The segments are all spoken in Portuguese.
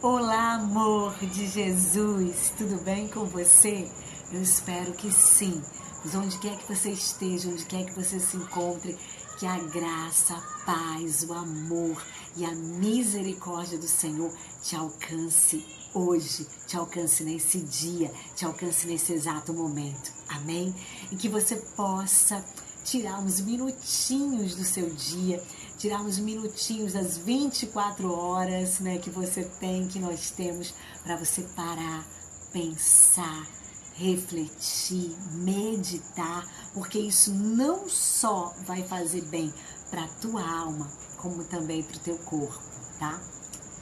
Olá, amor de Jesus, tudo bem com você? Eu espero que sim. Mas onde quer que você esteja, onde quer que você se encontre, que a graça, a paz, o amor e a misericórdia do Senhor te alcance hoje, te alcance nesse dia, te alcance nesse exato momento. Amém? E que você possa tirar uns minutinhos do seu dia, tirar uns minutinhos das 24 horas, né, que você tem, que nós temos, para você parar, pensar, refletir, meditar, porque isso não só vai fazer bem para a tua alma, como também para o teu corpo, tá?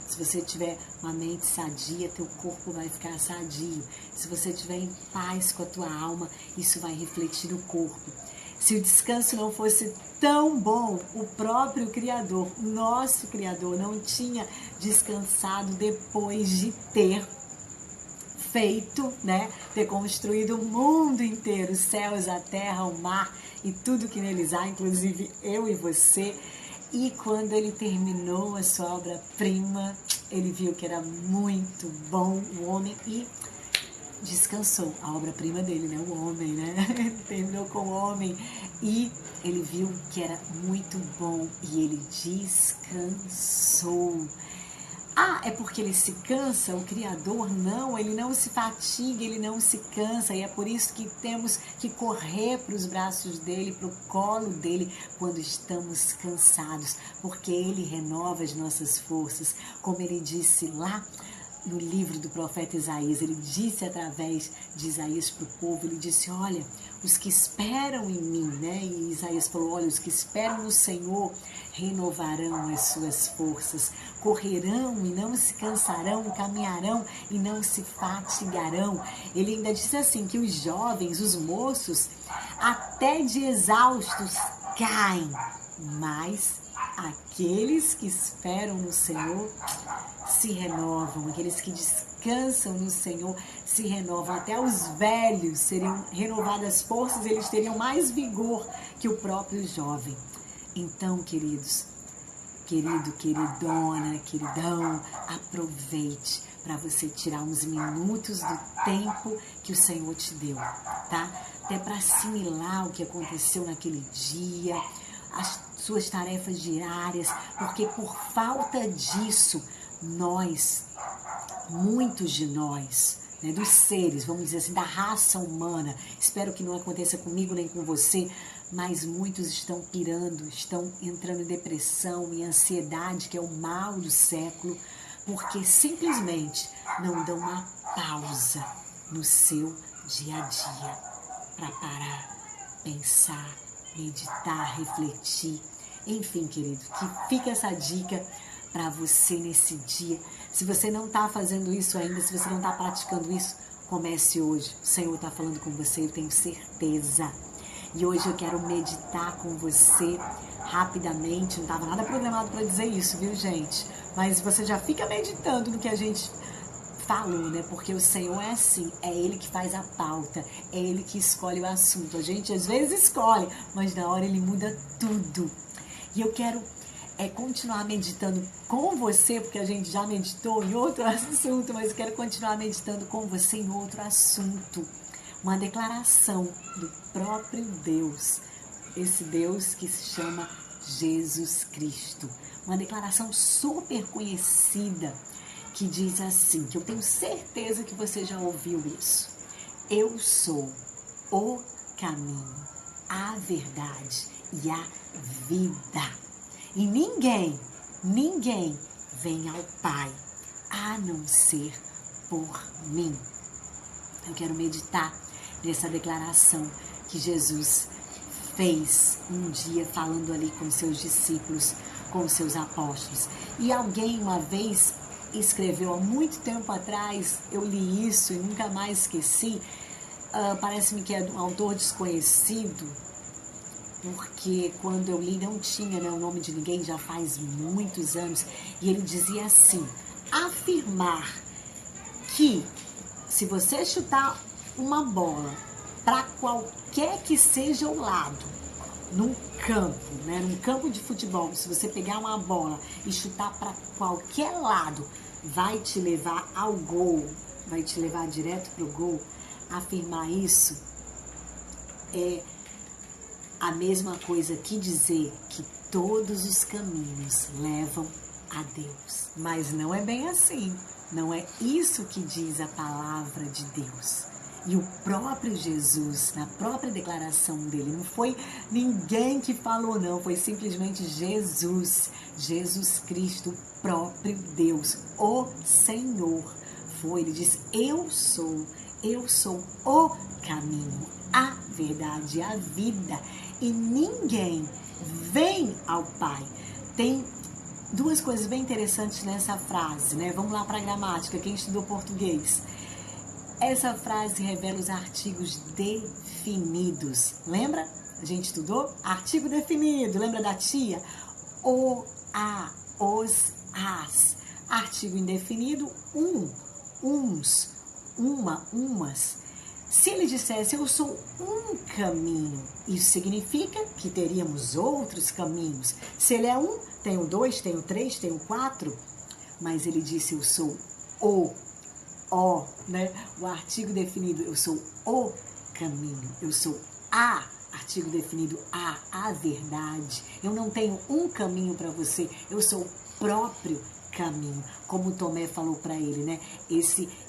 Se você tiver uma mente sadia, teu corpo vai ficar sadio. Se você tiver em paz com a tua alma, isso vai refletir no corpo. Se o descanso não fosse tão bom, o próprio Criador, nosso Criador, não tinha descansado depois de ter feito, né? Ter construído o mundo inteiro, os céus, a terra, o mar e tudo que neles há, inclusive eu e você. E quando ele terminou a sua obra-prima, ele viu que era muito bom o homem e descansou. A obra-prima dele, né? O homem, né? Ele terminou com o homem e ele viu que era muito bom e ele descansou. Ah, é porque ele se cansa? O Criador não, ele não se fatiga, ele não se cansa, e é por isso que temos que correr para os braços dele, para o colo dele, quando estamos cansados, porque ele renova as nossas forças, como ele disse lá no livro do profeta Isaías. Ele disse através de Isaías para o povo, ele disse, olha, os que esperam em mim, né? E Isaías falou, olha, os que esperam no Senhor renovarão as suas forças, correrão e não se cansarão, caminharão e não se fatigarão. Ele ainda disse assim, que os jovens, os moços, até de exaustos caem, mas aqueles que esperam no Senhor se renovam, aqueles que descansam no Senhor se renovam. Até os velhos seriam renovadas as forças, eles teriam mais vigor que o próprio jovem. Então, queridos, querido, queridona, queridão, aproveite para você tirar uns minutos do tempo que o Senhor te deu, tá? Até para assimilar o que aconteceu naquele dia, as suas tarefas diárias, porque por falta disso, nós, muitos de nós, né, dos seres, vamos dizer assim, da raça humana, espero que não aconteça comigo nem com você, mas muitos estão pirando, estão entrando em depressão e ansiedade, que é o mal do século, porque simplesmente não dão uma pausa no seu dia a dia para parar, pensar, meditar, refletir. Enfim, querido, que fica essa dica para você nesse dia. Se você não está fazendo isso ainda, se você não está praticando isso, comece hoje. O Senhor está falando com você, eu tenho certeza. E hoje eu quero meditar com você rapidamente. Não estava nada programado para dizer isso, viu, gente? Mas você já fica meditando no que a gente falou, né? Porque o Senhor é assim, é Ele que faz a pauta, é Ele que escolhe o assunto. A gente às vezes escolhe, mas na hora Ele muda tudo. E eu quero continuar meditando com você, porque a gente já meditou em outro assunto, mas eu quero continuar meditando com você em outro assunto. Uma declaração do próprio Deus, esse Deus que se chama Jesus Cristo. Uma declaração super conhecida que diz assim, que eu tenho certeza que você já ouviu isso. Eu sou o caminho, a verdade e a vida. E ninguém vem ao Pai a não ser por mim. Eu quero meditar nessa declaração que Jesus fez um dia falando ali com seus discípulos, com seus apóstolos. E alguém uma vez escreveu há muito tempo atrás, eu li isso e nunca mais esqueci, parece-me que é um autor desconhecido, porque quando eu li não tinha, né, o nome de ninguém, já faz muitos anos, e ele dizia assim, afirmar que se você chutar uma bola para qualquer que seja o lado, num campo, né, num campo de futebol, se você pegar uma bola e chutar para qualquer lado, vai te levar ao gol, vai te levar direto para o gol, afirmar isso é a mesma coisa que dizer que todos os caminhos levam a Deus. Mas não é bem assim. Não é isso que diz a palavra de Deus. E o próprio Jesus, na própria declaração dele, não foi ninguém que falou, não, foi simplesmente Jesus, Jesus Cristo, o próprio Deus, o Senhor. Ele disse, eu sou o caminho, a verdade, a vida, e ninguém vem ao Pai. Tem duas coisas bem interessantes nessa frase, né? Vamos lá para a gramática, quem estudou português. Essa frase revela os artigos definidos. Lembra? A gente estudou? Artigo definido. Lembra da tia? O, a, os, as. Artigo indefinido, uns, uma, umas. Se ele dissesse, eu sou um caminho, isso significa que teríamos outros caminhos. Se ele é um, tenho dois, tenho três, tenho quatro. Mas ele disse, eu sou o, né? O artigo definido, eu sou o caminho, eu sou a, artigo definido, a verdade. Eu não tenho um caminho para você, eu sou o próprio caminho, como Tomé falou para ele, né?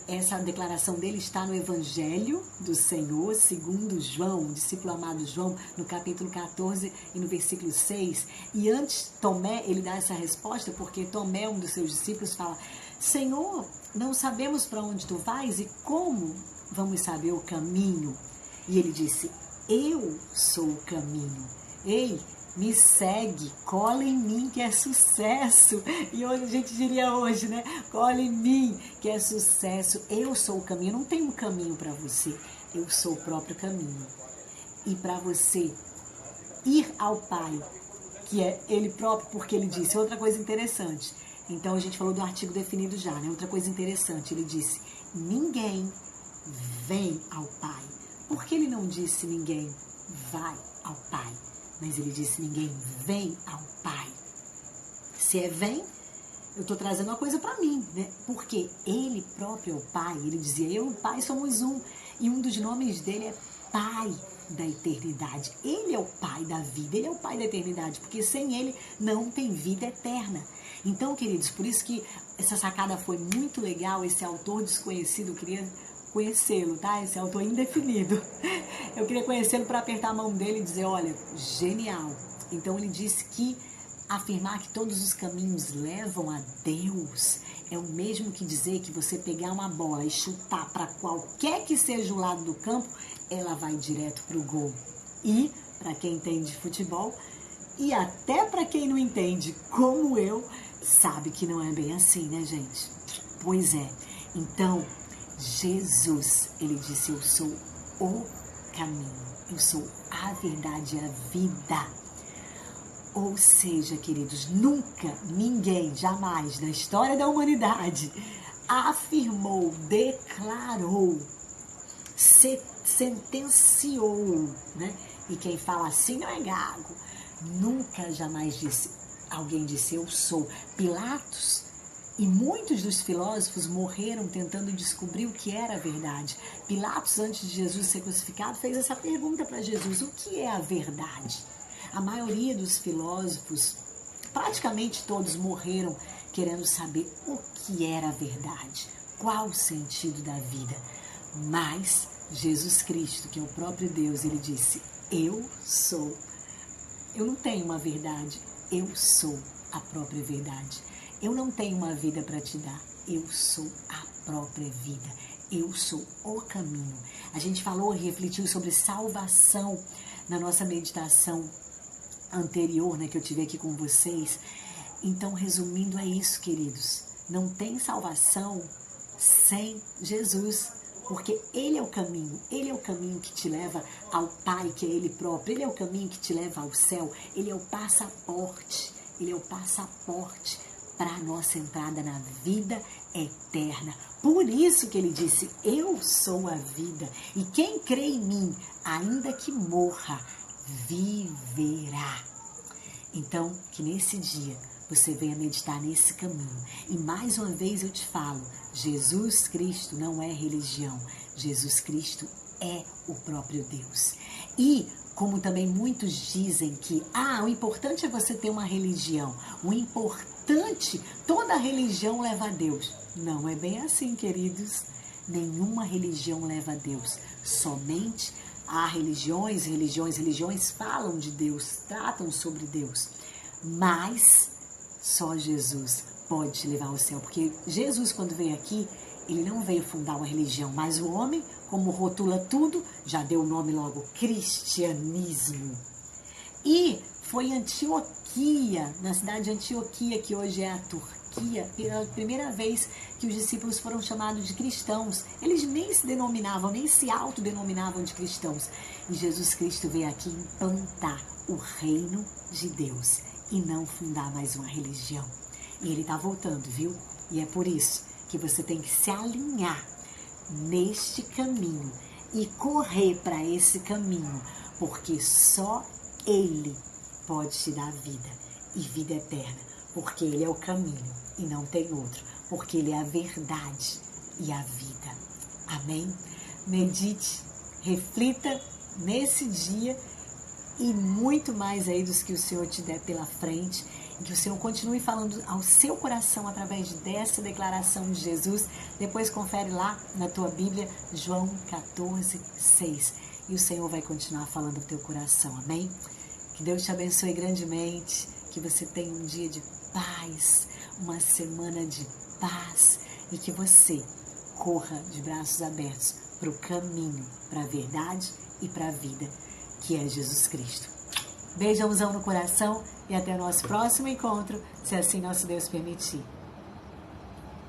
Essa declaração dele está no Evangelho do Senhor, segundo João, o discípulo amado João, no capítulo 14 e no versículo 6. E antes Tomé, ele dá essa resposta, porque Tomé, um dos seus discípulos, fala, Senhor, não sabemos para onde tu vais e como vamos saber o caminho? E ele disse, eu sou o caminho. Ei, me segue, cola em mim que é sucesso. E hoje a gente diria hoje, né? Cola em mim que é sucesso. Eu sou o caminho. Não tem um caminho para você. Eu sou o próprio caminho. E para você ir ao Pai, que é Ele próprio, porque Ele disse outra coisa interessante. Então a gente falou do artigo definido já, né? Outra coisa interessante, Ele disse, ninguém vem ao Pai. Por que Ele não disse ninguém vai ao Pai? Mas ele disse, ninguém vem ao Pai. Se é vem, eu estou trazendo uma coisa para mim, né? Porque ele próprio é o Pai. Ele dizia, eu e o Pai somos um. E um dos nomes dele é Pai da eternidade. Ele é o Pai da vida, ele é o Pai da eternidade. Porque sem ele não tem vida eterna. Então, queridos, por isso que essa sacada foi muito legal. Esse autor desconhecido, eu queria conhecê-lo, tá? Esse autor indefinido. Eu queria conhecê-lo para apertar a mão dele e dizer, olha, genial. Então ele disse que afirmar que todos os caminhos levam a Deus é o mesmo que dizer que você pegar uma bola e chutar para qualquer que seja o lado do campo, ela vai direto para o gol. E, para quem entende futebol, e até para quem não entende, como eu, sabe que não é bem assim, né, gente? Pois é. Então, Jesus, ele disse, eu sou o caminho, eu sou a verdade e a vida. Ou seja, queridos, nunca ninguém, jamais, na história da humanidade, afirmou, declarou, sentenciou, né? E quem fala assim não é gago. Nunca, jamais alguém disse, eu sou. Pilatos e muitos dos filósofos morreram tentando descobrir o que era a verdade. Pilatos, antes de Jesus ser crucificado, fez essa pergunta para Jesus, o que é a verdade? A maioria dos filósofos, praticamente todos, morreram querendo saber o que era a verdade, qual o sentido da vida. Mas Jesus Cristo, que é o próprio Deus, ele disse, eu sou. Eu não tenho uma verdade, eu sou a própria verdade. Eu não tenho uma vida para te dar, eu sou a própria vida. Eu sou o caminho. A gente falou e refletiu sobre salvação na nossa meditação anterior, né, que eu tive aqui com vocês. Então, resumindo, é isso, queridos. Não tem salvação sem Jesus, porque Ele é o caminho. Ele é o caminho que te leva ao Pai, que é Ele próprio. Ele é o caminho que te leva ao céu. Ele é o passaporte. Ele é o passaporte para a nossa entrada na vida eterna. Por isso que ele disse, eu sou a vida, e quem crê em mim, ainda que morra, viverá. Então, que nesse dia você venha meditar nesse caminho. E mais uma vez eu te falo, Jesus Cristo não é religião, Jesus Cristo é o próprio Deus. E como também muitos dizem que o importante é você ter uma religião, o importante, toda religião leva a Deus. Não é bem assim, queridos. Nenhuma religião leva a Deus. Somente há religiões falam de Deus, tratam sobre Deus. Mas só Jesus pode te levar ao céu. Porque Jesus, quando veio aqui, ele não veio fundar uma religião, mas o homem, como rotula tudo, já deu o nome logo, cristianismo. E foi em Antioquia, na cidade de Antioquia, que hoje é a Turquia, pela primeira vez que os discípulos foram chamados de cristãos. Eles nem se denominavam, nem se autodenominavam de cristãos. E Jesus Cristo veio aqui implantar o reino de Deus e não fundar mais uma religião. E ele está voltando, viu? E é por isso que você tem que se alinhar neste caminho e correr para esse caminho, porque só Ele pode te dar vida e vida eterna, porque Ele é o caminho e não tem outro, porque Ele é a verdade e a vida. Amém? Medite, reflita nesse dia e muito mais aí dos que o Senhor te der pela frente. Que o Senhor continue falando ao seu coração através dessa declaração de Jesus. Depois confere lá na tua Bíblia, João 14:6. E o Senhor vai continuar falando ao teu coração, amém? Que Deus te abençoe grandemente, que você tenha um dia de paz, uma semana de paz e que você corra de braços abertos para o caminho, para a verdade e para a vida, que é Jesus Cristo. Beijãozão no coração e até o nosso próximo encontro, se assim nosso Deus permitir.